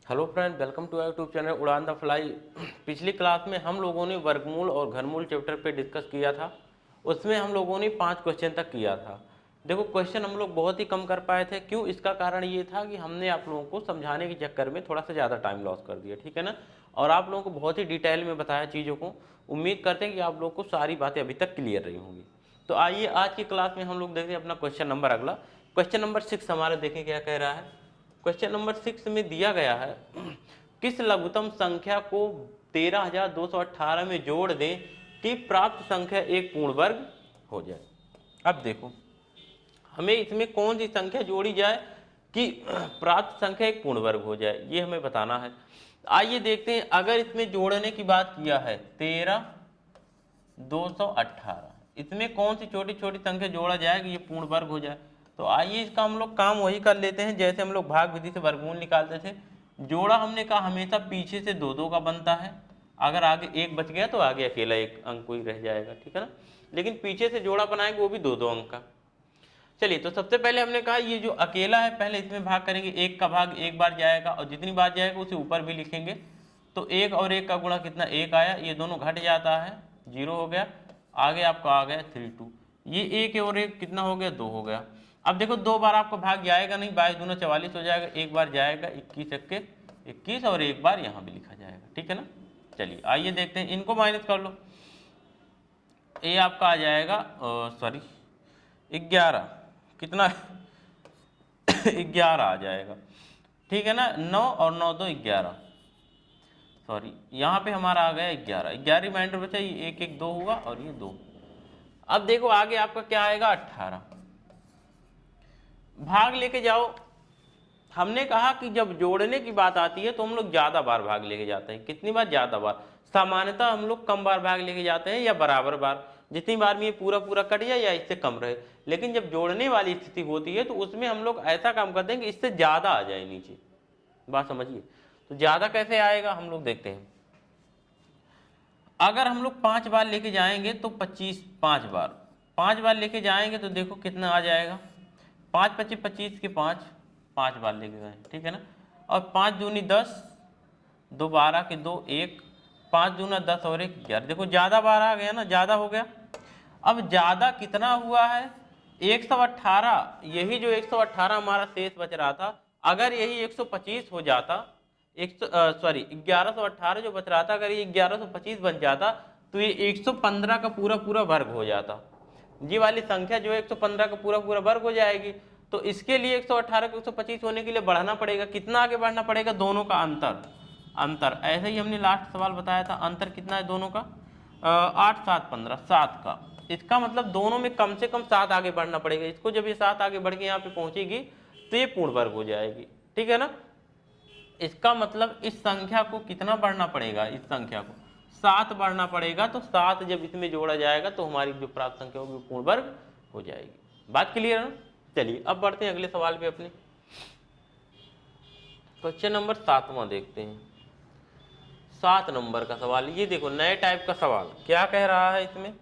Hello friend, welcome to our YouTube channel Udaan the fly. पिछली class में हम लोगों ने वर्गमूल और घनमूल चैप्टर पे डिस्कस किया था। उसमें हम लोगों ने 5 क्वेश्चन तक किया था। देखो, क्वेश्चन हम लोग बहुत ही कम कर पाए थे। क्यों? इसका कारण ये था कि हमने आप लोगों को समझाने के चक्कर में थोड़ा सा ज़्यादा टाइम लॉस कर दिया, ठीक है ना। और आप लोगों को बहुत ही डिटेल में बताया चीज़ों को। उम्मीद करते हैं कि आप लोगों को सारी बातें अभी तक क्लियर रही होंगी। तो आइए आज की क्लास में हम लोग देखते हैं अपना क्वेश्चन नंबर अगला। क्वेश्चन नंबर 6 हमारे देखें क्या कह रहा है। क्वेश्चन नंबर 6 में दिया गया है, किस लघुत्तम संख्या को 13,218 में जोड़ दें कि प्राप्त संख्या एक पूर्ण वर्ग हो जाए। अब देखो, हमें इसमें कौन सी संख्या जोड़ी जाए कि प्राप्त संख्या एक पूर्ण वर्ग हो जाए, ये हमें बताना है। आइए देखते हैं, अगर इसमें जोड़ने की बात किया है 13,218, इसमें कौन सी छोटी छोटी संख्या जोड़ा जाए कि ये पूर्ण वर्ग हो जाए। तो आइए इसका हम लोग काम वही कर लेते हैं जैसे हम लोग भाग विधि से वर्गमूल निकालते थे। जोड़ा हमने कहा हमेशा पीछे से दो दो का बनता है। अगर आगे एक बच गया तो आगे अकेला एक अंक कोई रह जाएगा, ठीक है ना। लेकिन पीछे से जोड़ा बनाएंगे वो भी दो दो अंक का। चलिए, तो सबसे पहले हमने कहा ये जो अकेला है पहले इसमें भाग करेंगे। एक का भाग एक बार जाएगा और जितनी बार जाएगा उसे ऊपर भी लिखेंगे। तो एक और एक का गुणा कितना, एक आया, ये दोनों घट जाता है, 0 हो गया। आगे आपका आ गया 3 2, ये एक और एक कितना हो गया, 2 हो गया। अब देखो, दो बार आपका भाग जाएगा नहीं, 22 दूना 44 हो जाएगा। एक बार जाएगा 21 एक्के 21 और एक बार यहाँ भी लिखा जाएगा, ठीक है ना। चलिए आइए देखते हैं, इनको माइनस कर लो। ये आपका आ जाएगा सॉरी 11, कितना 11 आ जाएगा, ठीक है ना। 9 और 9 2 11, सॉरी यहाँ पे हमारा आ गया 11, 11 रिमाइंडर बचा, ये 1 1 2 हुआ और ये 2। अब देखो आगे आपका क्या आएगा, 18। भाग लेके जाओ। हमने कहा कि जब जोड़ने की बात आती है तो हम लोग ज्यादा बार भाग लेके जाते हैं। कितनी बार? ज्यादा बार। सामान्यतः हम लोग कम बार भाग लेके जाते हैं या बराबर बार, जितनी बार में ये पूरा पूरा कट जाए या इससे कम रहे। लेकिन जब जोड़ने वाली स्थिति होती है तो उसमें हम लोग ऐसा काम करते हैं कि इससे ज्यादा आ जाए नीचे। बात समझिए। तो ज्यादा कैसे आएगा हम लोग देखते हैं। अगर हम लोग 5 बार लेके जाएंगे तो 25, 5 बार 5 बार लेके जाएंगे तो देखो कितना आ जाएगा, 5 25 25 के 5, 5 बार लेके गए, ठीक है ना। और 5 दूनी 10, 2 12 के 2 1, 5 दूना 10 और 1 11। देखो ज्यादा बार आ गया ना, ज्यादा हो गया। अब ज्यादा कितना हुआ है, 118। यही जो 118 हमारा शेष बच रहा था, अगर यही 125 हो जाता, 1118 जो बच रहा था, अगर ये 1125 बन जाता तो ये 115 का पूरा पूरा वर्ग हो जाता। ये वाली संख्या जो है 115 का पूरा पूरा वर्ग हो जाएगी। तो इसके लिए 118 को 125 होने के लिए बढ़ाना पड़ेगा। कितना आगे बढ़ना पड़ेगा? दोनों का अंतर। अंतर ऐसे ही हमने लास्ट सवाल बताया था, अंतर कितना है दोनों का, 8 7 15, 7 का। इसका मतलब दोनों में कम से कम 7 आगे बढ़ना पड़ेगा। इसको जब ये 7 आगे बढ़ के यहाँ पे पहुंचेगी तो ये पूर्ण वर्ग हो जाएगी, ठीक है ना। इसका मतलब इस संख्या को कितना बढ़ना पड़ेगा, इस संख्या को 7 बढ़ना पड़ेगा। तो 7 जब इसमें जोड़ा जाएगा तो हमारी जो प्राप्त संख्या होगी वो पूर्ण वर्ग हो जाएगी। बात क्लियर है ना। चलिए अब बढ़ते हैं अगले सवाल पे अपने। क्वेश्चन नंबर 7वां देखते हैं। 7 नंबर का सवाल, ये देखो नए टाइप का सवाल। क्या कह रहा है इसमें,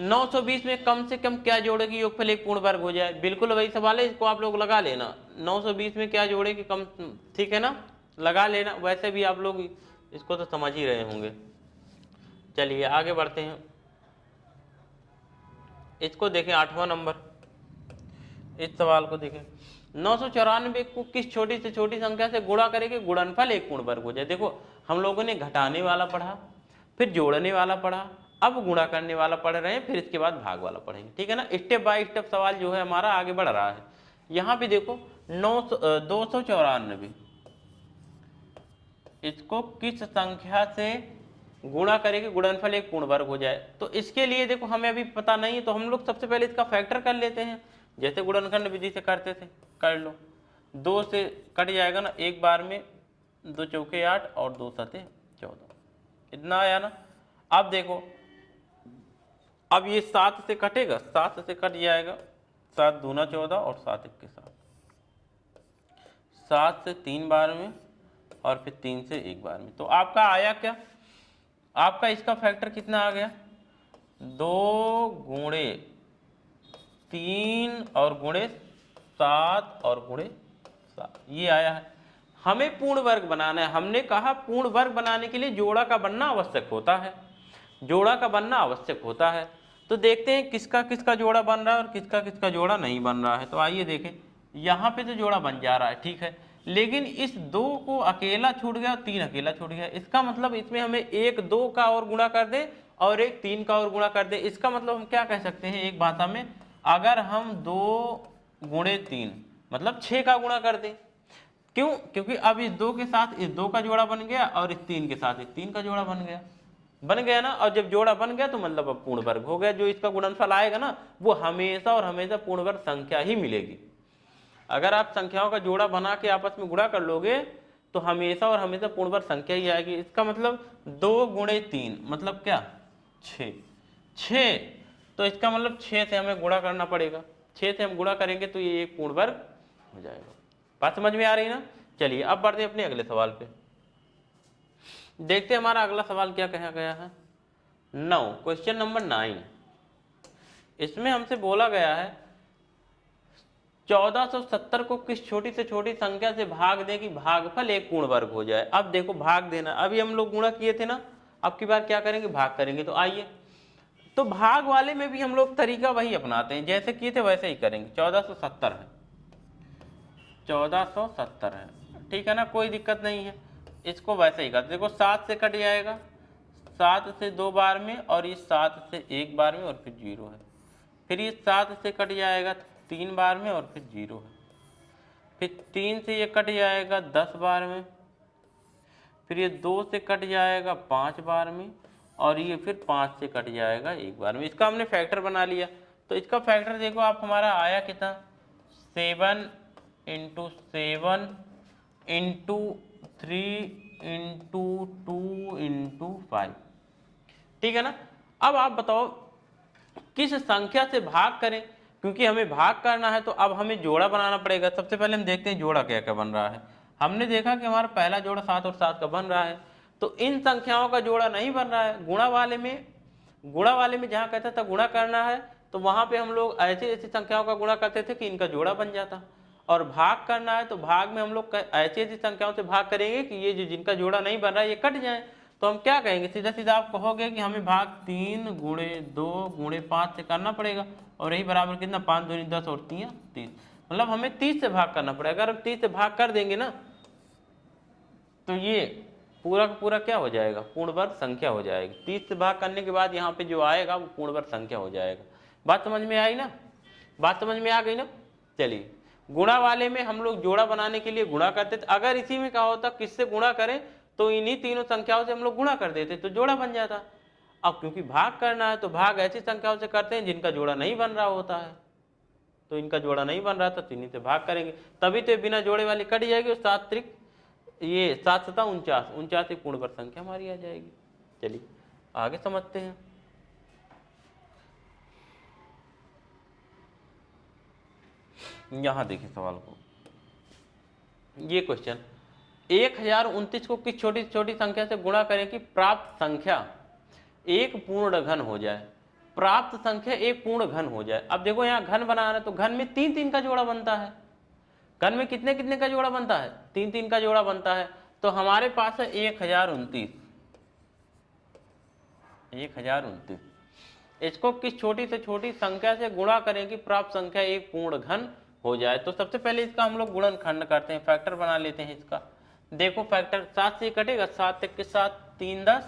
920 में कम से कम क्या जोड़े कि योगफल एक पूर्ण वर्ग हो जाए। बिल्कुल वही सवाल है, इसको आप लोग लगा लेना। 920 में क्या जोड़े कि कम, ठीक है ना, लगा लेना। वैसे भी आप लोग इसको तो समझ ही रहे होंगे। चलिए आगे बढ़ते हैं, इसको देखें 8वां नंबर। इस सवाल को देखें, 994 को किस छोटी से छोटी संख्या से गुणा करेंगे गुणनफल एक पूर्ण वर्ग हो जाए। देखो हम लोगों ने घटाने वाला पढ़ा, फिर जोड़ने वाला पढ़ा, अब गुणा करने वाला पढ़ रहे हैं, फिर इसके बाद भाग वाला पढ़ेंगे, ठीक है ना। स्टेप बाय स्टेप सवाल जो है हमारा आगे बढ़ रहा है। यहाँ पे देखो 294, इसको किस संख्या से गुणा करेंगे गुणनफल एक पूर्ण वर्ग हो जाए। तो इसके लिए देखो हमें अभी पता नहीं है, तो हम लोग सबसे पहले इसका फैक्टर कर लेते हैं, जैसे गुणनखंड विधि से करते थे। कर लो, 2 से कट जाएगा ना एक बार में, 2 चौके 8 और 2 सते 14, इतना आया ना। अब देखो, अब ये 7 से कटेगा, 7 से कट जाएगा, 7 दूना 14 और 7 1 के 7, 7 से 3 बार में और फिर 3 से 1 बार में। तो आपका आया क्या, आपका इसका फैक्टर कितना आ गया, 2 गुणे 3 और गुणे 7 और गुणे 7, ये आया है। हमें पूर्ण वर्ग बनाना है। हमने कहा पूर्ण वर्ग बनाने के लिए जोड़ा का बनना आवश्यक होता है, जोड़ा का बनना आवश्यक होता है। तो देखते हैं किसका किसका जोड़ा बन रहा है और किसका किसका जोड़ा नहीं बन रहा है। तो आइए देखें, यहाँ पे तो जोड़ा बन जा रहा है, ठीक है, लेकिन इस 2 को अकेला छूट गया, 3 अकेला छूट गया। इसका मतलब इसमें हमें एक 2 का और गुणा कर दे और एक 3 का और गुणा कर दे। इसका मतलब हम क्या कह सकते हैं एक भाषा में, अगर हम 2 गुणे 3 मतलब 6 का गुणा कर दें। क्यों? क्योंकि अब इस 2 के साथ इस 2 का जोड़ा बन गया और इस 3 के साथ इस 3 का जोड़ा बन गया ना। और जब जोड़ा बन गया तो मतलब अब पूर्ण वर्ग हो गया। जो इसका गुणनफल आएगा ना वो हमेशा और हमेशा पूर्ण वर्ग संख्या ही मिलेगी। अगर आप संख्याओं का जोड़ा बना के आपस में गुणा कर लोगे तो हमेशा और हमेशा पूर्ण वर्ग संख्या ही आएगी। इसका मतलब 2 गुणे 3 मतलब क्या, 6। तो इसका मतलब 6 से हमें गुणा करना पड़ेगा। 6 से हम गुणा करेंगे तो ये एक पूर्ण वर्ग हो जाएगा। बात समझ में आ रही ना? चलिए अब बढ़ते हैं अपने अगले सवाल पे। देखते हैं हमारा अगला सवाल क्या कहा गया है। 9, क्वेश्चन नंबर 9। इसमें हमसे बोला गया है 1470 को किस छोटी से छोटी संख्या से भाग दें कि भागफल एक पूर्ण वर्ग हो जाए। अब देखो भाग देना, अभी हम लोग गुणा किए थे ना, अब की बार क्या करेंगे, भाग करेंगे। तो आइए, तो भाग वाले में भी हम लोग तरीका वही अपनाते हैं, जैसे किए थे वैसे ही करेंगे। 1470 है, 1470 है, ठीक है ना, कोई दिक्कत नहीं है। इसको वैसे ही करते, देखो 7 से कट जाएगा, 7 से 2 बार में, और ये 7 से 1 बार में और फिर 0 है। फिर ये 7 से कट जाएगा 3 बार में और फिर 0 है। फिर 3 से ये कट जाएगा 10 बार में, फिर ये 2 से कट जाएगा 5 बार में, और ये फिर 5 से कट जाएगा 1 बार में। इसका हमने फैक्टर बना लिया। तो इसका फैक्टर देखो आप, हमारा आया कितना, 7 × 7 × 3 × 2 × 5, ठीक है ना। अब आप बताओ किस संख्या से भाग करें, क्योंकि हमें भाग करना है तो अब हमें जोड़ा बनाना पड़ेगा। सबसे पहले हम देखते हैं जोड़ा क्या क्या बन रहा है। हमने देखा कि हमारा पहला जोड़ा 7 और 7 का बन रहा है, तो इन संख्याओं का जोड़ा नहीं बन रहा है। गुणा वाले में जहाँ कहता था गुणा करना है तो वहाँ पे हम लोग ऐसी ऐसी संख्याओं का गुणा करते थे कि इनका जोड़ा बन जाता। और भाग करना है तो भाग में हम लोग ऐसी ऐसी संख्याओं से भाग करेंगे कि ये जो जिनका जोड़ा नहीं बन रहा है ये कट जाए। तो हम क्या कहेंगे, सीधा सीधा आप कहोगे कि हमें भाग 3 × 2 × 5 से करना पड़ेगा, और यही बराबर कितना, 5 दूनी 10 और 3 30, मतलब हमें 30 से भाग करना पड़ेगा। अगर हम 30 से भाग कर देंगे ना तो ये पूरा का पूरा क्या हो जाएगा, पूर्ण वर्ग संख्या हो जाएगी। 30 से भाग करने के बाद यहाँ पे जो आएगा वो पूर्ण वर्ग संख्या हो जाएगा। बात समझ में आई ना, बात समझ में आ गई ना। चलिए, गुणा वाले में हम लोग जोड़ा बनाने के लिए गुणा करते थे। अगर इसी में क्या होता, किससे गुणा करें, तो इन्हीं तीनों संख्याओं से हम लोग गुणा कर देते तो जोड़ा बन जाता। अब क्योंकि भाग करना है तो भाग ऐसी संख्याओं से करते हैं जिनका जोड़ा नहीं बन रहा होता है। तो इनका जोड़ा नहीं बन रहा था तो इन्हीं से भाग करेंगे, तभी तो बिना जोड़े वाली कट जाएगी। और 7 त्रिक ये 7 7 49, 49 एक पूर्ण वर्ग संख्या हमारी आ जाएगी। चलिए आगे समझते हैं। यहां देखिए सवाल को, ये क्वेश्चन, 1029 को किस छोटी छोटी संख्या से गुणा करें कि प्राप्त संख्या एक पूर्ण घन हो जाए। प्राप्त संख्या एक पूर्ण घन हो जाए। अब देखो यहाँ घन बनाना है तो घन में 3 3 का जोड़ा बनता है। घन में कितने कितने का जोड़ा बनता है, 3 3 का जोड़ा बनता है। तो हमारे पास है 1029। इसको किस छोटी से छोटी संख्या से गुणा करें कि प्राप्त संख्या एक पूर्ण घन हो जाए। तो सबसे पहले इसका हम लोग गुणनखंड करते हैं, फैक्टर बना लेते हैं इसका। देखो फैक्टर 7 से कटेगा, 7 1 के साथ 3 10,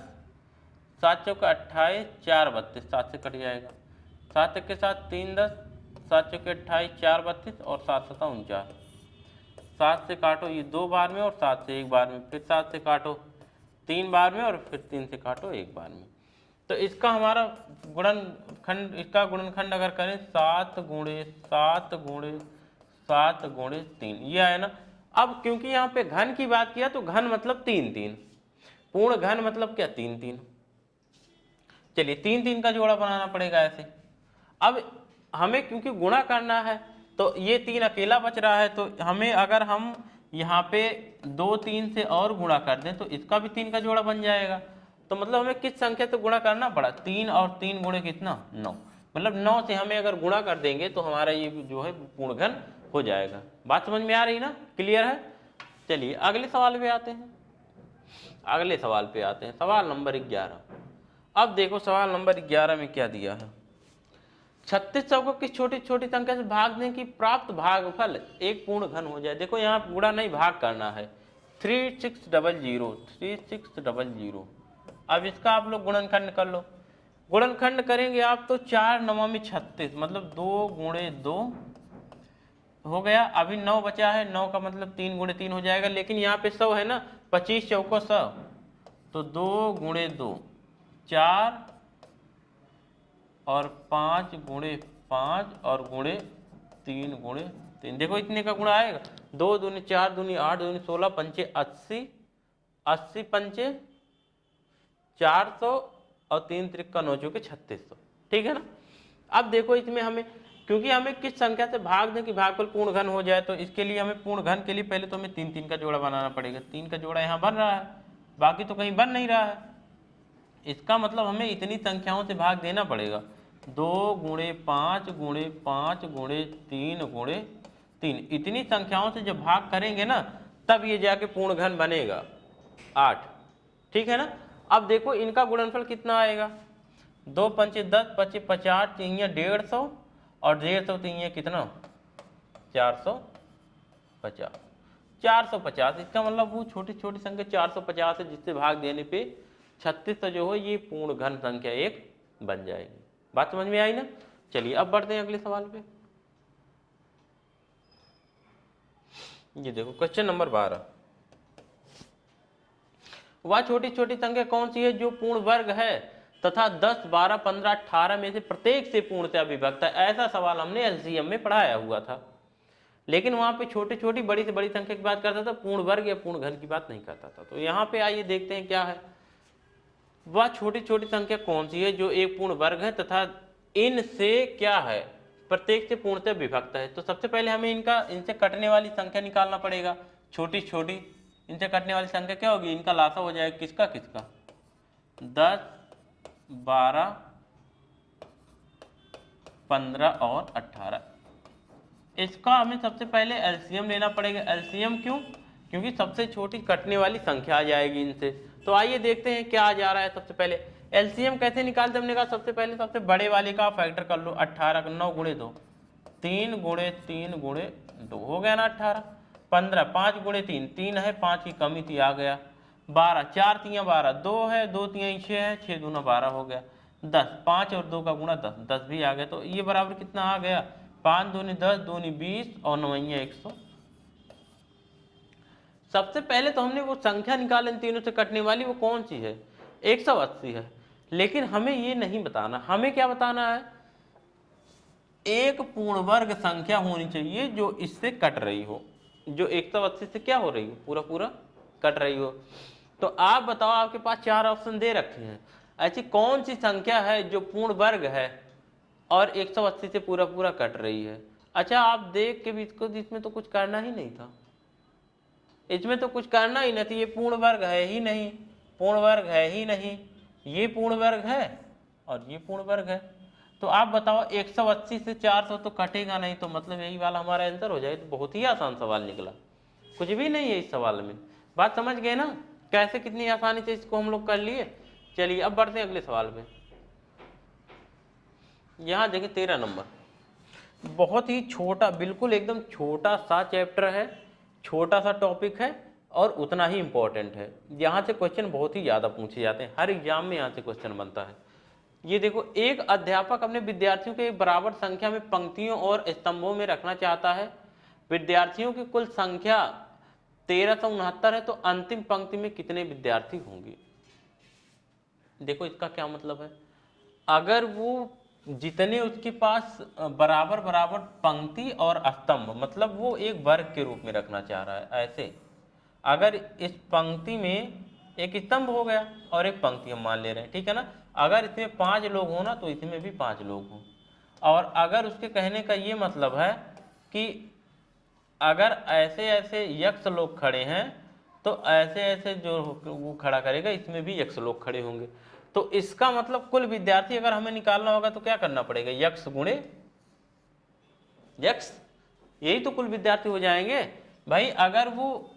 7 चौके 28, 4 32, 7 से कट जाएगा। 7 1 के साथ 3 10, 7 चौके 28, 4 32 और 7 7 49। 7 से काटो ये 2 बार में और 7 से 1 बार में, फिर 7 से काटो 3 बार में और फिर 3 से काटो 1 बार में। तो इसका हमारा गुणनखंड, इसका गुणनखंड अगर करें 7 × 7 × 7 × 3, ये आया ना। अब क्योंकि यहाँ पे घन की बात किया तो घन मतलब 3 3, पूर्ण घन मतलब क्या, 3 3। चलिए 3 3 का जोड़ा बनाना पड़ेगा ऐसे। अब हमें क्योंकि गुणा करना है तो ये 3 अकेला बच रहा है, तो हमें अगर हम यहाँ पे 2 3 से और गुणा कर दें तो इसका भी 3 का जोड़ा बन जाएगा। तो मतलब हमें किस संख्या से गुणा करना पड़ा, 3 और 3 गुणे कितना, 9। मतलब 9 से हमें अगर गुणा कर देंगे तो हमारा ये जो है पूर्ण घन हो जाएगा। बात समझ में आ रही ना, क्लियर है। चलिए अगले सवाल पे आते हैं। अगले सवाल पे आते हैं, सवाल नंबर 11। अब देखो सवाल नंबर 11 में क्या दिया है। 3600 को किस छोटी छोटी संख्या से भाग दें कि प्राप्त भागफल एक पूर्ण घन हो जाए। देखो यहाँ गुणा नहीं भाग करना है। 3600 अब इसका आप लोग गुणनखंड कर लो। गुणनखंड करेंगे आप तो 4 9 में 36, मतलब 2 गुणे 2 हो गया। अभी 9 बचा है, 9 का मतलब 3 गुणे 3 हो जाएगा, लेकिन यहाँ पे 100 है ना, 25 चौको 100, तो 2 गुणे 2 4 और 5 गुणे 5 और गुणे 3 गुणे 3। देखो इतने का गुणा आएगा, 2 दूनी 4 दूनी 8 दूनी 16 पंचे 80, 80 पंचे 400 और 3 त्रिक 9 चौके 3600, ठीक है ना। अब देखो इसमें हमें, क्योंकि हमें किस संख्या से भाग दें कि भागफल पूर्ण घन हो जाए, तो इसके लिए हमें पूर्ण घन के लिए पहले तो हमें 3 3 का जोड़ा बनाना पड़ेगा। 3 का जोड़ा यहाँ बन रहा है, बाकी तो कहीं बन नहीं रहा है। इसका मतलब हमें इतनी संख्याओं से भाग देना पड़ेगा। 2 गुणे 5 गुणे 5 गुणे 3 गुणे 3, इतनी संख्याओं से जब भाग करेंगे ना, तब ये जाके पूर्ण घन बनेगा 8, ठीक है ना। अब देखो इनका गुणनफल कितना आएगा, 2 पंचे 10 पचे 50, 150 और 150 कितना 450, 450। इसका मतलब वो छोटी छोटी संख्या 450 है, जिससे भाग देने पे 3600 जो हो ये पूर्ण घन संख्या एक बन जाएगी। बात समझ में आई ना। चलिए अब बढ़ते हैं अगले सवाल पे। ये देखो क्वेश्चन नंबर 12। वह छोटी छोटी संख्या कौन सी है जो पूर्ण वर्ग है तथा 10 12 15 18 में से प्रत्येक से पूर्णतया विभक्त है। ऐसा सवाल हमने एलसीएम में पढ़ाया हुआ था, लेकिन वहां पे छोटी छोटी बड़ी से बड़ी संख्या की बात करता था, पूर्ण वर्ग या पूर्ण घन की बात नहीं करता था। तो यहाँ पे आइए देखते हैं क्या है। वह छोटी छोटी संख्या कौन सी है जो एक पूर्ण वर्ग है तथा इनसे क्या है, प्रत्येक से पूर्णतः विभक्त है। तो सबसे पहले हमें इनसे कटने वाली संख्या निकालना पड़ेगा। छोटी छोटी इनसे कटने वाली संख्या क्या होगी, इनका लासा हो जाएगा किसका किसका, 10 12 15 और 18। इसका हमें सबसे पहले एलसीएम लेना पड़ेगा। एलसीएम क्यों, क्योंकि सबसे छोटी कटने वाली संख्या आ जाएगी इनसे। तो आइए देखते हैं क्या आ जा रहा है। सबसे पहले एलसीएम कैसे निकालते, हमने कहा सबसे पहले सबसे बड़े वाले का फैक्टर कर लो। 18 9 गुणे 2 3 गुणे 3 गुणे 2 हो गया ना 18। 15 5 गुणे 3 3 है, 5 की कमी थी आ गया। 12 4 3 12 2 है, 2 3 6 है, 6 दूना 12 हो गया। 10 5 और 2 का गुणा 10 10 भी आ गया। तो ये बराबर कितना आ गया, 5 दूनी 10 दूनी 20 और 9 100। सबसे पहले तो हमने वो संख्या निकाली इन तीनों से कटने वाली, वो कौन सी है, 180 है। लेकिन हमें ये नहीं बताना, हमें क्या बताना है, एक पूर्ण वर्ग संख्या होनी चाहिए जो इससे कट रही हो, जो 180 से क्या हो रही हो, पूरा पूरा कट रही हो। तो आप बताओ, आपके पास 4 ऑप्शन दे रखे हैं, ऐसी कौन सी संख्या है जो पूर्ण वर्ग है और 180 से पूरा पूरा कट रही है। अच्छा आप देख के भी इसको, इसमें तो कुछ करना ही नहीं था, इसमें तो कुछ करना ही नहीं था। ये पूर्ण वर्ग है ही नहीं, पूर्ण वर्ग है ही नहीं, ये पूर्ण वर्ग है और ये पूर्ण वर्ग है। तो आप बताओ 180 से 400 तो कटेगा नहीं, तो मतलब यही वाला हमारा आंसर हो जाए। तो बहुत ही आसान सवाल निकला, कुछ भी नहीं है इस सवाल में। बात समझ गए ना, कैसे कितनी आसानी से इसको हम लोग कर लिए। चलिए अब बढ़ते हैं अगले सवाल पे। यहाँ देखिए 13 नंबर, बहुत ही छोटा, बिल्कुल एकदम छोटा सा चैप्टर है, छोटा सा टॉपिक है और उतना ही इंपॉर्टेंट है। यहाँ से क्वेश्चन बहुत ही ज़्यादा पूछे जाते हैं, हर एग्जाम में यहाँ से क्वेश्चन बनता है। ये देखो, एक अध्यापक अपने विद्यार्थियों को एक बराबर संख्या में पंक्तियों और स्तंभों में रखना चाहता है। विद्यार्थियों की कुल संख्या 1369 है, तो अंतिम पंक्ति में कितने विद्यार्थी होंगे। देखो इसका क्या मतलब है, अगर वो जितने उसके पास बराबर बराबर पंक्ति और स्तंभ, मतलब वो एक वर्ग के रूप में रखना चाह रहा है। ऐसे अगर इस पंक्ति में एक स्तंभ हो गया और एक पंक्ति हम मान ले रहे हैं, ठीक है ना। अगर इसमें 5 लोग हो ना, तो इसमें भी 5 लोग हों। और अगर उसके कहने का ये मतलब है कि अगर ऐसे ऐसे यक्ष लोग खड़े हैं, तो ऐसे ऐसे जो वो खड़ा करेगा, इसमें भी यक्ष लोग खड़े होंगे। तो इसका मतलब कुल विद्यार्थी अगर हमें निकालना होगा तो क्या करना पड़ेगा, यक्ष गुणे यक्ष, यही तो कुल विद्यार्थी हो जाएंगे भाई। अगर वो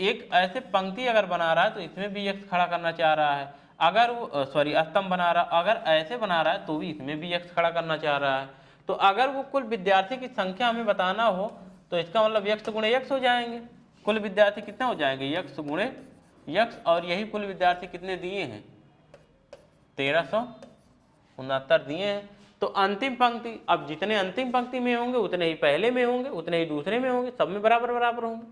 एक ऐसे पंक्ति अगर बना रहा है तो इसमें भी x खड़ा करना चाह रहा है, अगर वो सॉरी स्तंभ बना रहा, अगर ऐसे बना रहा है तो भी इसमें भी x खड़ा करना चाह रहा है। तो अगर वो कुल विद्यार्थी की संख्या हमें बताना हो तो इसका मतलब x गुणे x हो जाएंगे। कुल विद्यार्थी कितने हो जाएंगे, x गुणे x, और यही कुल विद्यार्थी कितने दिए हैं, 1369 दिए हैं। तो अंतिम पंक्ति, अब जितने अंतिम पंक्ति में होंगे उतने ही पहले में होंगे, उतने ही दूसरे में होंगे, सब में बराबर बराबर होंगे,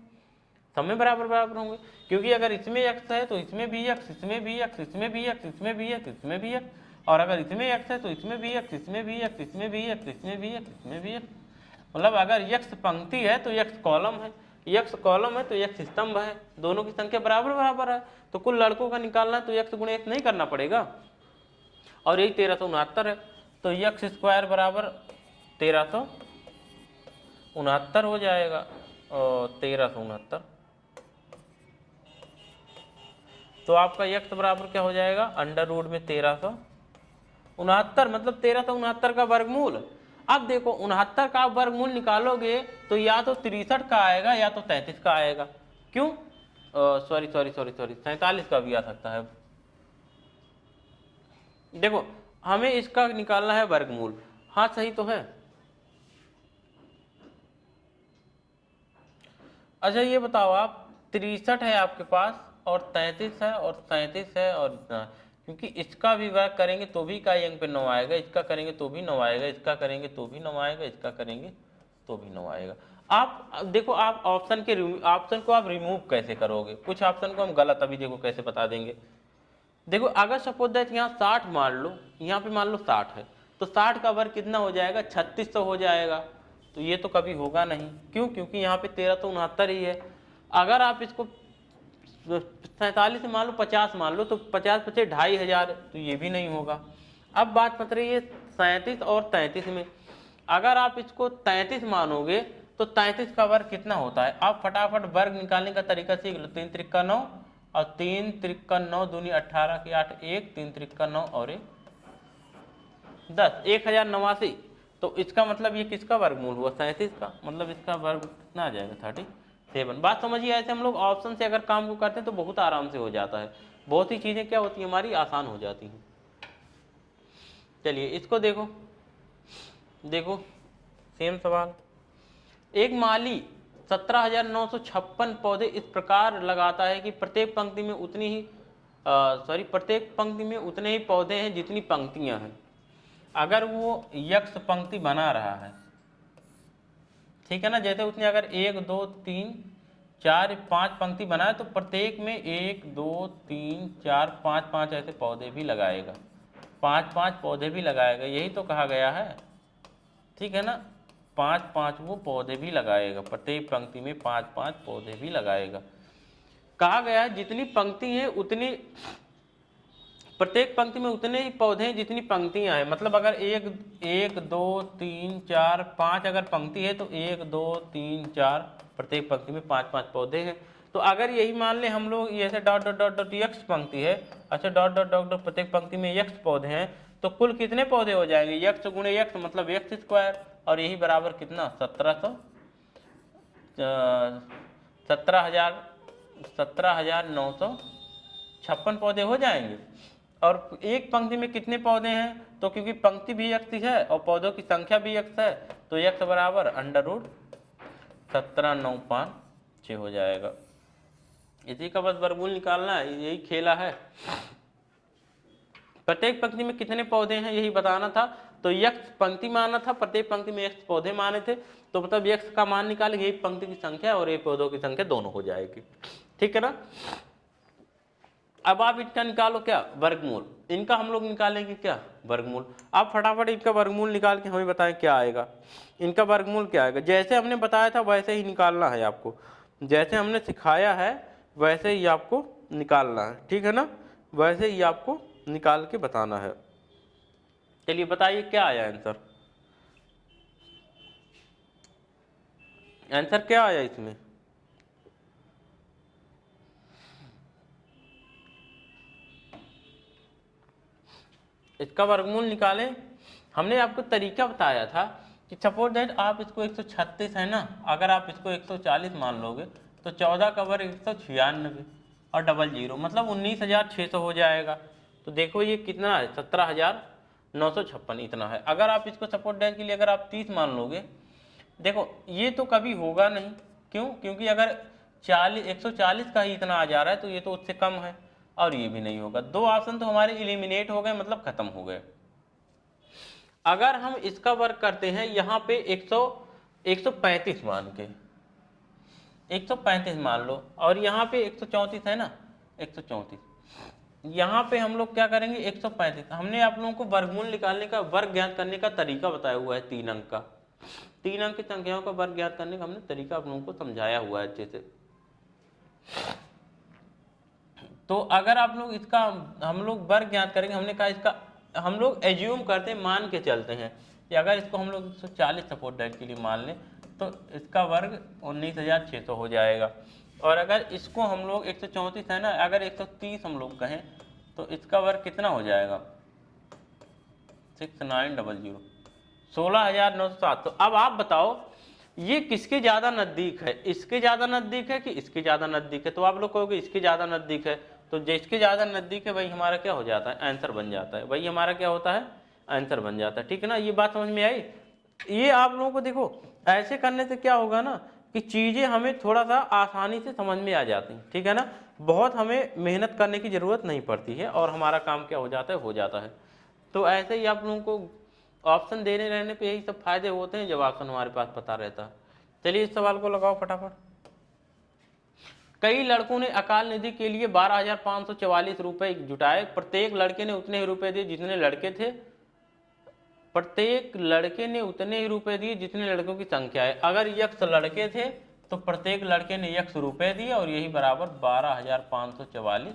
सब में बराबर बराबर होंगे। क्योंकि अगर इसमें x है तो इसमें भी x, इसमें भी x, इसमें भी x, इसमें भी x, इसमें भी x, और अगर इसमें x है तो इसमें भी x, इसमें भी x, इसमें भी x, इसमें भी x, इसमें भी x। मतलब अगर x पंक्ति है तो x कॉलम है, x कॉलम है तो x स्तंभ है, दोनों की संख्या बराबर बराबर है। तो कुल लड़कों का निकालना है तो x गुणे x नहीं करना पड़ेगा, और यही 1369 है। तो x स्क्वायर बराबर 1369 हो जाएगा, और 1369। तो आपका x बराबर क्या हो जाएगा, अंडर रूट में 1369, मतलब 1369 का वर्गमूल। अब देखो 69 का वर्गमूल निकालोगे तो या तो 63 का आएगा या तो 33 का आएगा। क्यों, सॉरी 47 का भी आ सकता है। देखो हमें इसका निकालना है वर्गमूल, हाँ सही तो है। अच्छा ये बताओ आप, 63 है आपके पास और 33 है और 37 है और इतना, क्योंकि इसका भी वर्ग करेंगे तो भी इकाई अंक पे 9 आएगा, इसका करेंगे तो भी 9 आएगा, इसका करेंगे तो भी 9 आएगा, इसका करेंगे तो भी 9 आएगा। आप देखो, आप ऑप्शन को आप रिमूव कैसे करोगे, कुछ ऑप्शन को हम गलत अभी देखो कैसे बता देंगे। देखो अगर सपोज दैट यहाँ 60 मान लो, यहाँ पे मान लो 60 है, तो 60 का वर्ग कितना हो जाएगा, 3600 हो जाएगा। तो ये तो कभी होगा नहीं, क्यों, क्योंकि यहाँ पे 1369 ही है। अगर आप इसको 47 से मान लो 50 मान लो, तो 50 पचे 2500, तो ये भी नहीं होगा। अब बात पड़ रही है 37 और 33 में, अगर आप इसको 33 मानोगे तो 33 का वर्ग कितना होता है, आप फटाफट वर्ग निकालने का तरीका सीख लो। 3 त्रिका 9 और 3 त्रिका 9 दूनी 18 की 8, 1 3 त्रिका 9 और 1 10, 1089। तो इसका मतलब ये किसका वर्गमूल हुआ, 37 का, मतलब इसका वर्ग कितना आ जाएगा, 37। बात समझिए, ऐसे हम लोग ऑप्शन से अगर काम को करते हैं तो बहुत आराम से हो जाता है, बहुत ही चीजें क्या होती है हमारी आसान हो जाती हैं। चलिए इसको देखो, देखो सेम सवाल। एक माली 17,956 पौधे इस प्रकार लगाता है कि प्रत्येक पंक्ति में उतनी ही प्रत्येक पंक्ति में उतने ही पौधे हैं जितनी पंक्तियां हैं। अगर वो यक्ष पंक्ति बना रहा है, ठीक है ना, जैसे उसने अगर 1 2 3 4 5 पंक्ति बनाए तो प्रत्येक में 1 2 3 4 5 5 ऐसे पौधे भी लगाएगा, 5 5 पौधे भी लगाएगा, यही तो कहा गया है, ठीक है ना। 5 5 वो पौधे भी लगाएगा, प्रत्येक पंक्ति में 5 5 पौधे भी लगाएगा। कहा गया है जितनी पंक्ति है उतनी, प्रत्येक पंक्ति में उतने ही पौधे हैं जितनी पंक्तियां हैं। मतलब अगर 1 2 3 4 5 अगर पंक्ति है तो 1 2 3 4 प्रत्येक पंक्ति में 5 5 पौधे हैं। तो अगर यही मान ले हम लोग ऐसे डॉट डॉट डॉट डॉट यक्ष पंक्ति है, अच्छा डॉट डॉट डॉट डॉट प्रत्येक पंक्ति में यक्ष पौधे हैं, तो कुल कितने पौधे हो जाएंगे, यक्ष गुणे यक्ष मतलब यक्ष स्क्वायर, और यही बराबर कितना 17,956 पौधे हो जाएंगे। और एक पंक्ति में कितने पौधे हैं, तो क्योंकि पंक्ति भी यक्ष है और पौधों की संख्या भी यक्ष है, तो यक्ष बराबर अंडर रूट 17,956 हो जाएगा। इसी का बस वर्गमूल निकालना है, यही खेला है। प्रत्येक पंक्ति में कितने पौधे हैं यही बताना था, तो यक्ष पंक्ति माना था, प्रत्येक पंक्ति में यक्ष पौधे माने थे, तो मतलब यक्ष का मान निकालेंगे, एक पंक्ति की संख्या और एक पौधों की संख्या दोनों हो जाएगी, ठीक है ना। अब आप इनका निकालो क्या, वर्गमूल, इनका हम लोग निकालेंगे क्या, वर्गमूल। आप फटाफट इनका वर्गमूल निकाल के हमें बताएं क्या आएगा, इनका वर्गमूल क्या आएगा। जैसे हमने बताया था वैसे ही निकालना है आपको, जैसे हमने सिखाया है वैसे ही आपको निकालना है, ठीक है ना, वैसे ही आपको निकाल के बताना है। चलिए बताइए क्या आया आंसर, आंसर क्या आया इसमें, इसका वर्गमूल निकालें। हमने आपको तरीका बताया था कि सपोज दैट आप इसको 136 है ना, अगर आप इसको 140 मान लोगे तो 14 का वर्ग 196 और डबल जीरो मतलब 19,600 हो जाएगा। तो देखो ये कितना है, 17,956 इतना है। अगर आप इसको सपोर्ट डैश के लिए अगर आप 30 मान लोगे, देखो ये तो कभी होगा नहीं, क्यों? क्योंकि अगर 140 का ही इतना आ जा रहा है तो ये तो उससे कम है, और ये भी नहीं होगा। दो ऑप्शन तो हमारे इलिमिनेट हो गए, मतलब खत्म हो गए। अगर हम इसका वर्ग करते हैं यहाँ पे 135 मान के, 135 मान लो, और यहाँ पे 134 है ना, 134, यहाँ पे हम लोग क्या करेंगे 135। हमने आप लोगों को वर्गमूल निकालने का, वर्ग ज्ञात करने का तरीका बताया हुआ है, 3 अंक का, 3 अंक की संख्याओं का वर्ग ज्ञात करने का हमने तरीका आप लोगों को समझाया हुआ है अच्छे से। तो अगर आप लोग इसका हम लोग वर्ग ज्ञात करेंगे, हमने कहा इसका हम लोग एज्यूम करते हैं, मान के चलते हैं कि अगर इसको हम लोग 140 सपोर्ट डैश के लिए मान लें तो इसका वर्ग 19,600 हो जाएगा। और अगर इसको हम लोग 134 है ना, अगर 130 हम लोग कहें तो इसका वर्ग कितना हो जाएगा, 6900, 16,907। तो अब आप बताओ ये किसके ज़्यादा नज़दीक है, इसके ज़्यादा नज़दीक है कि इसके ज़्यादा नज़दीक है? तो आप लोग कहोगे इसके ज़्यादा नज़दीक है, तो जिसके ज़्यादा नज़दीक है वही हमारा क्या हो जाता है, आंसर बन जाता है, वही हमारा क्या होता है, आंसर बन जाता है। ठीक है ना, ये बात समझ में आई? ये आप लोगों को देखो ऐसे करने से क्या होगा ना कि चीज़ें हमें थोड़ा सा आसानी से समझ में आ जाती हैं। ठीक है ना, बहुत हमें मेहनत करने की ज़रूरत नहीं पड़ती है और हमारा काम क्या हो जाता है, हो जाता है। तो ऐसे ही आप लोगों को ऑप्शन देने रहने पे यही सब फायदे होते हैं जब ऑप्शन हमारे पास पता रहता है। चलिए इस सवाल को लगाओ फटाफट। कई लड़कों ने अकाल निधि के लिए 12,544 रुपए जुटाए, प्रत्येक लड़के ने उतने ही रुपए दिए जितने लड़के थे, प्रत्येक लड़के ने उतने ही रुपए दिए जितने लड़कों की संख्या है। अगर यक्स लड़के थे तो प्रत्येक लड़के ने यक्स रुपए दिए और यही बराबर 12,544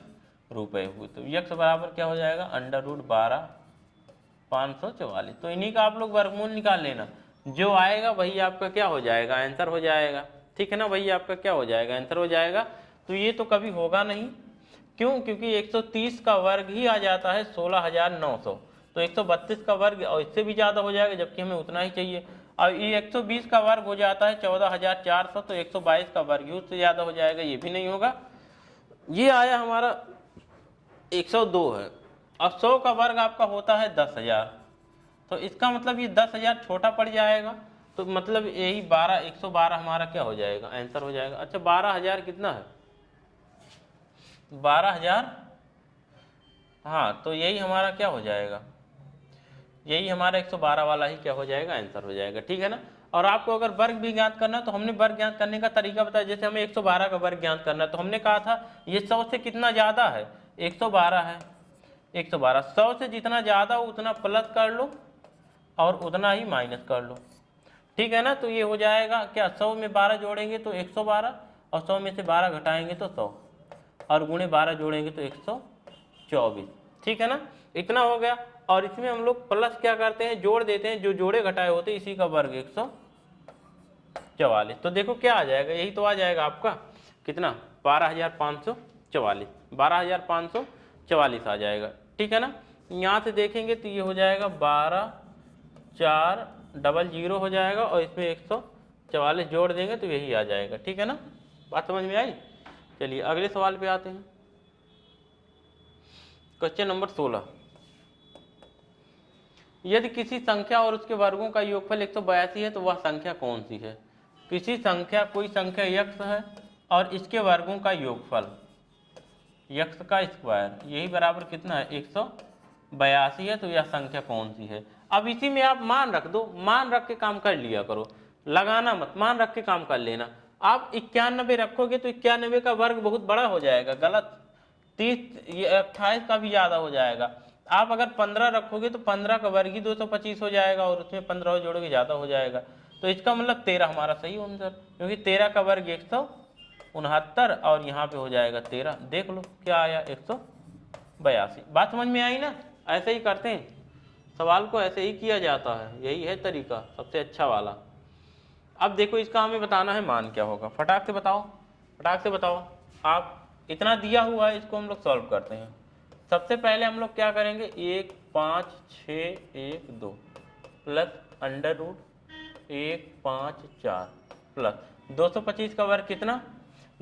रुपए हुए। तो यक्स बराबर क्या हो जाएगा, √12,544। तो इन्हीं का आप लोग वर्गमूल निकाल लेना, जो आएगा वही आपका क्या हो जाएगा, आंसर हो जाएगा। ठीक है ना, वही आपका क्या हो जाएगा, आंसर हो जाएगा। तो ये तो कभी होगा नहीं, क्यों? क्योंकि 130 का वर्ग ही आ जाता है 16,900, तो 132 का वर्ग और इससे भी ज़्यादा हो जाएगा, जबकि हमें उतना ही चाहिए। और ये 120 का वर्ग हो जाता है 14,400, तो 122 का वर्ग ही उससे ज़्यादा हो जाएगा, ये भी नहीं होगा। ये आया हमारा 102 है। अब 100 का वर्ग आपका होता है 10,000, तो इसका मतलब ये 10,000 छोटा पड़ जाएगा, तो मतलब यही 112 हमारा क्या हो जाएगा, आंसर हो जाएगा। अच्छा 12,000 कितना है, 12,000, हाँ तो यही हमारा क्या हो जाएगा, यही हमारा 112 वाला ही क्या हो जाएगा, आंसर हो जाएगा। ठीक है ना। और आपको अगर वर्ग भी ज्ञात करना है तो हमने वर्ग ज्ञात करने का तरीका बताया। जैसे हमें 112 का वर्ग ज्ञात करना है तो हमने कहा था ये 100 से कितना ज़्यादा है, 112 है, 112, 100 से जितना ज़्यादा हो उतना प्लस कर लो और उतना ही माइनस कर लो। ठीक है ना, तो ये हो जाएगा क्या, 100 में 12 जोड़ेंगे तो 112 और 100 में से 12 घटाएंगे तो 100 और गुणे 12 जोड़ेंगे तो 124। ठीक है ना, इतना हो गया। और इसमें हम लोग प्लस क्या करते हैं, जोड़ देते हैं, जो जोड़े घटाए होते हैं इसी का वर्ग 144। तो देखो क्या आ जाएगा, यही तो आ जाएगा आपका कितना, 12,544, 12,544 आ जाएगा। ठीक है ना, यहाँ से देखेंगे तो ये हो जाएगा 12,400 हो जाएगा और इसमें 144 जोड़ देंगे तो यही आ जाएगा। ठीक है ना, बात समझ में आई। चलिए अगले सवाल पे आते हैं। क्वेश्चन नंबर 16, यदि किसी संख्या और उसके वर्गों का योगफल 182 है तो वह संख्या कौन सी है? किसी संख्या, कोई संख्या यक्स है और इसके वर्गों का योगफल यक्स का स्क्वायर यही बराबर कितना है, 182 है, तो यह संख्या कौन सी है? अब इसी में आप मान रख दो, मान रख के काम कर लिया करो, लगाना मत, मान रख के काम कर लेना। आप 91 रखोगे तो 91 का वर्ग बहुत बड़ा हो जाएगा, गलत, 28 का भी ज़्यादा हो जाएगा। आप अगर 15 रखोगे तो 15 का वर्ग ही 225 हो जाएगा और उसमें 15 जोड़ोगे ज़्यादा हो जाएगा। तो इसका मतलब 13 हमारा सही आंसर, क्योंकि 13 का वर्ग 169 और यहाँ पे हो जाएगा 13। देख लो क्या आया, 182। बात समझ में आई ना, ऐसे ही करते हैं सवाल को, ऐसे ही किया जाता है, यही है तरीका सबसे अच्छा वाला। अब देखो इसका हमें बताना है मान क्या होगा, फटाक से बताओ, फटाक से बताओ। आप इतना दिया हुआ है, इसको हम लोग सॉल्व करते हैं। सबसे पहले हम लोग क्या करेंगे, 1 5 6 1 2 प्लस √1 5 4 प्लस 225 का वर्ग कितना,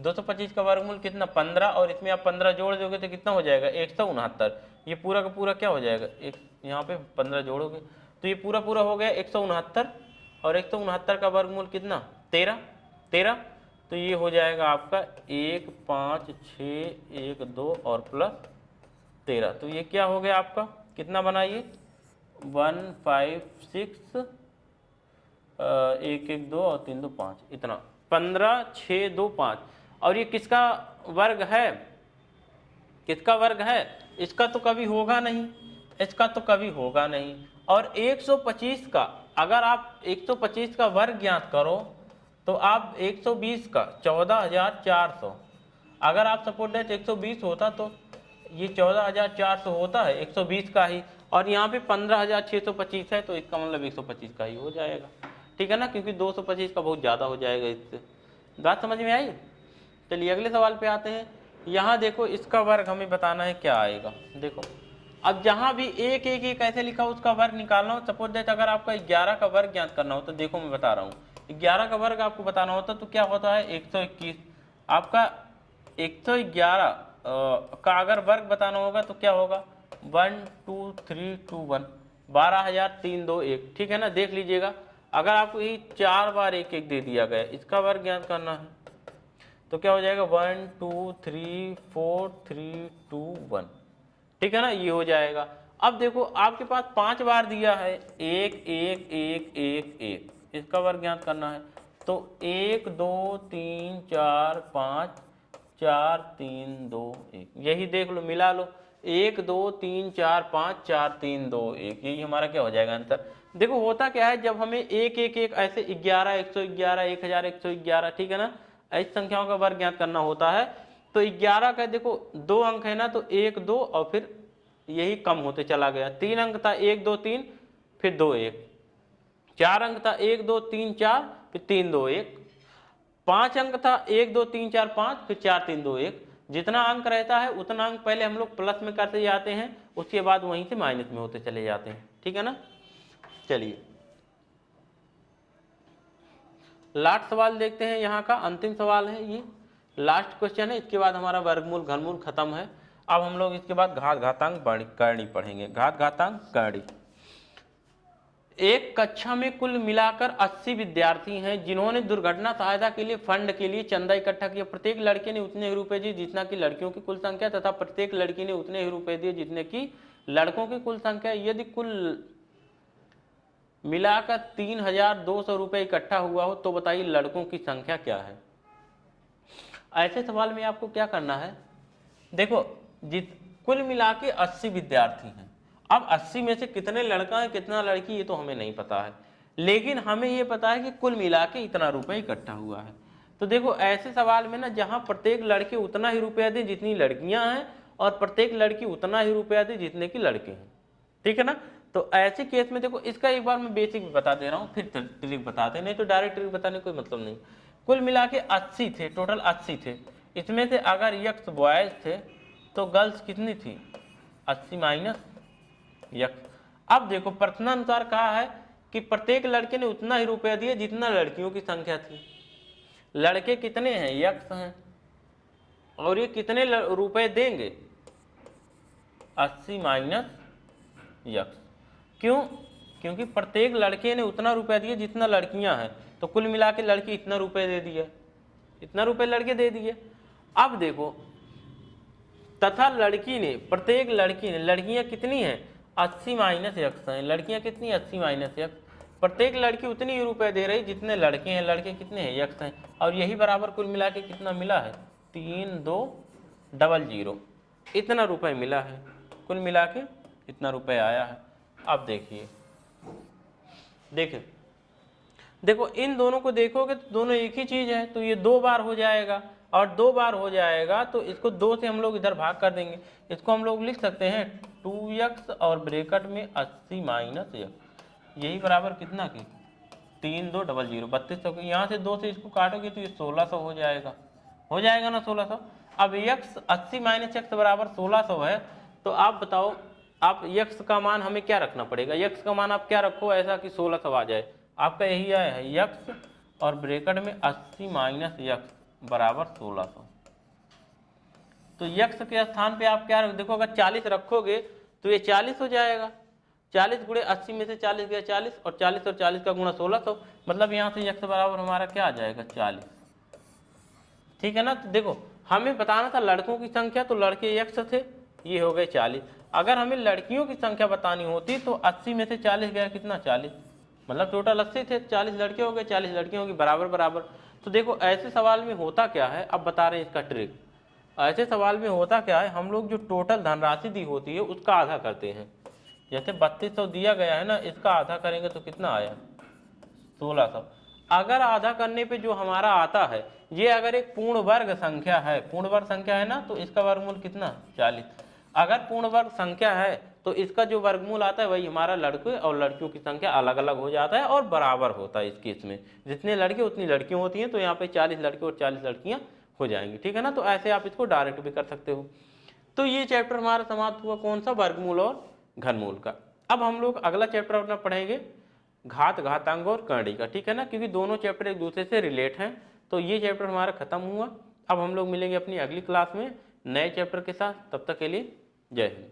225 का वर्गमूल कितना 15, और इसमें आप 15 जोड़ दोगे तो कितना हो जाएगा 169। ये पूरा का पूरा क्या हो जाएगा, एक यहाँ पे 15 जोड़ोगे तो ये पूरा पूरा हो गया 169, और 169 का वर्गमूल कितना 13, 13, तो ये हो जाएगा आपका 1 5 6 1 2 और प्लस 13, तो ये क्या हो गया आपका कितना बनाइए 1 5 6 1 1 2 और 3 2 5, इतना 15 6 2 5। और ये किसका वर्ग है, किसका वर्ग है, इसका तो कभी होगा नहीं, इसका तो कभी होगा नहीं। और 125 का अगर आप 125 का वर्ग ज्ञात करो तो आप 120 का 14,400, अगर आप सपोज दैट 120 होता तो ये 14,400 होता है 120 का ही, और यहाँ पे 15,625 है तो इसका मतलब 125 का ही हो जाएगा, ठीक है ना, क्योंकि 225 का बहुत ज़्यादा हो जाएगा इससे। बात समझ में आई। चलिए अगले सवाल पे आते हैं। यहाँ देखो इसका वर्ग हमें बताना है क्या आएगा। देखो अब जहाँ भी एक एक एक ऐसे लिखा उसका वर्ग निकालना हो, सपोज दैट अगर आपका 11 का वर्ग ज्ञात करना हो तो देखो मैं बता रहा हूँ 11 का वर्ग आपको बताना होता तो क्या होता है 121। आपका 111 का अगर वर्ग बताना होगा तो क्या होगा 1 2 3 2 1, 12,321, ठीक है ना। देख लीजिएगा अगर आपको यही 4 बार 1 1 दे दिया गया, इसका वर्ग ज्ञात करना है तो क्या हो जाएगा 1 2 3 4 3 2 1, ठीक है ना, ये हो जाएगा। अब देखो आपके पास 5 बार दिया है 1 1 1 1 1, इसका वर्ग ज्ञात करना है तो 1 2 3 4 5 4 3 2 1, यही देख लो मिला लो 1 2 3 4 5 4 3 2 1, यही हमारा क्या हो जाएगा आंसर। देखो होता क्या है जब हमें 1 1 1 ऐसे 11 111 1111, ठीक है ना, ऐसी संख्याओं का वर्ग ज्ञात करना होता है तो 11 का देखो 2 अंक है ना तो 1 2 और फिर यही कम होते चला गया, 3 अंक था 1 2 3 फिर 2 1, 4 अंक था 1 2 3 4 फिर 3 2 1, 5 अंक था 1 2 3 4 5 फिर 4 3 2 1। जितना अंक रहता है उतना अंक पहले हम लोग प्लस में करते जाते हैं, उसके बाद वहीं से माइनस में होते चले जाते हैं, ठीक है ना। चलिए लास्ट सवाल देखते हैं, यहाँ का अंतिम सवाल है, ये लास्ट क्वेश्चन है, इसके बाद हमारा वर्गमूल घनमूल खत्म है। अब हम लोग इसके बाद घात घातांक करणी पढ़ेंगे। घात घातांक करणी। एक कक्षा में कुल मिलाकर 80 विद्यार्थी हैं जिन्होंने दुर्घटना सहायता के लिए फंड के लिए चंदा इकट्ठा किया। प्रत्येक लड़के ने उतने ही रुपए दिए जितना कि लड़कियों की कुल संख्या, तथा प्रत्येक लड़की ने उतने ही रुपए दिए जितने कि लड़कों की कुल संख्या। यदि कुल मिलाकर 3,200 रुपये इकट्ठा हुआ हो तो बताइए लड़कों की संख्या क्या है। ऐसे सवाल में आपको क्या करना है, देखो कुल मिला के 80 विद्यार्थी हैं, अब 80 में से कितने लड़का है कितना लड़की ये तो हमें नहीं पता है, लेकिन हमें ये पता है कि कुल मिला के इतना रुपये इकट्ठा हुआ है। तो देखो ऐसे सवाल में ना जहाँ प्रत्येक लड़के उतना ही रुपया दे जितनी लड़कियां हैं और प्रत्येक लड़की उतना ही रुपया दे जितने की लड़के हैं, ठीक है ना। तो ऐसे केस में देखो इसका एक बार मैं बेसिक बता दे रहा हूँ, फिर ट्रिक बताते, नहीं तो डायरेक्ट ट्रिक बताने कोई मतलब नहीं। कुल मिला के 80 थे, टोटल 80 थे, इसमें से अगर यक्स बॉयज थे तो गर्ल्स कितनी थी 80 माइनस यक्स। अब देखो प्रश्नानुसार कहा है कि प्रत्येक लड़के ने उतना ही रुपया दिया जितना लड़कियों की संख्या थी। लड़के कितने हैं यक्स हैं और ये कितने रुपए देंगे 80 माइनस यक्स। क्यों, क्योंकि प्रत्येक लड़के ने उतना रुपया दिया जितना लड़कियां हैं, तो कुल मिला के लड़की इतना रुपए दे दिया, इतना रुपए लड़के दे दिए। अब देखो तथा लड़की ने, प्रत्येक लड़की ने, लड़कियां कितनी हैं 80 माइनस यक्स हैं, लड़कियां कितनी 80 माइनस यक्स, प्रत्येक लड़की उतनी ही रुपए दे रही जितने लड़के हैं, लड़के कितने हैं यक्स हैं, और यही बराबर कुल मिला के कितना मिला है 3200, इतना रुपए मिला है, कुल मिला के इतना रुपए आया है। अब देखिए देखो इन दोनों को देखोगे तो दोनों एक ही चीज है, तो ये 2 बार हो जाएगा, और 2 बार हो जाएगा तो इसको 2 से हम लोग इधर भाग कर देंगे, इसको हम लोग लिख सकते हैं 2x और ब्रैकेट में 80 माइनस x, यही बराबर कितना की 3200, 3200 की, यहाँ से 2 से इसको काटोगे तो ये 1600 हो जाएगा ना 1600। अब x 80 माइनस x बराबर 1600 है, तो आप बताओ आप x का मान हमें क्या रखना पड़ेगा, x का मान आप क्या रखो ऐसा कि 1600 आ जाए, आपका यही आया है x और ब्रैकेट में 80 माइनस x, बराबर 1600। तो यक्स के स्थान पे आप क्या देखो, अगर 40 रखोगे तो ये 40 हो जाएगा। 40 गुणे 80 में से 40 गया 40, और 40 और 40 का गुणा 1600, मतलब यहाँ से यक्स बराबर हमारा क्या आ जाएगा 40। ठीक है ना। तो देखो हमें बताना था लड़कों की संख्या, तो लड़के यक्स थे, ये हो गए 40। अगर हमें लड़कियों की संख्या बतानी होती तो 80 में से 40 गया कितना 40, मतलब टोटल 80 थे, 40 लड़के हो गए 40 लड़कियों की, बराबर बराबर। तो देखो ऐसे सवाल में होता क्या है, अब बता रहे हैं इसका ट्रिक। ऐसे सवाल में होता क्या है, हम लोग जो टोटल धनराशि दी होती है उसका आधा करते हैं। जैसे 3200 दिया गया है ना, इसका आधा करेंगे तो कितना आया 1600। अगर आधा करने पे जो हमारा आता है, ये अगर एक पूर्ण वर्ग संख्या है, पूर्ण वर्ग संख्या है ना, तो इसका वर्गमूल कितना 40। अगर पूर्ण वर्ग संख्या है तो इसका जो वर्गमूल आता है वही हमारा लड़के और लड़कियों की संख्या अलग अलग हो जाता है और बराबर होता है। इस केस में जितने लड़के उतनी लड़कियां होती हैं, तो यहाँ पे 40 लड़के और 40 लड़कियां हो जाएंगी। ठीक है ना। तो ऐसे आप इसको डायरेक्ट भी कर सकते हो। तो ये चैप्टर हमारा समाप्त हुआ कौन सा, वर्गमूल और घनमूल का। अब हम लोग अगला चैप्टर अपना पढ़ेंगे घात, घातांक और करणी का। ठीक है ना, क्योंकि दोनों चैप्टर एक दूसरे से रिलेट हैं। तो ये चैप्टर हमारा खत्म हुआ। अब हम लोग मिलेंगे अपनी अगली क्लास में नए चैप्टर के साथ। तब तक के लिए जय हिंद।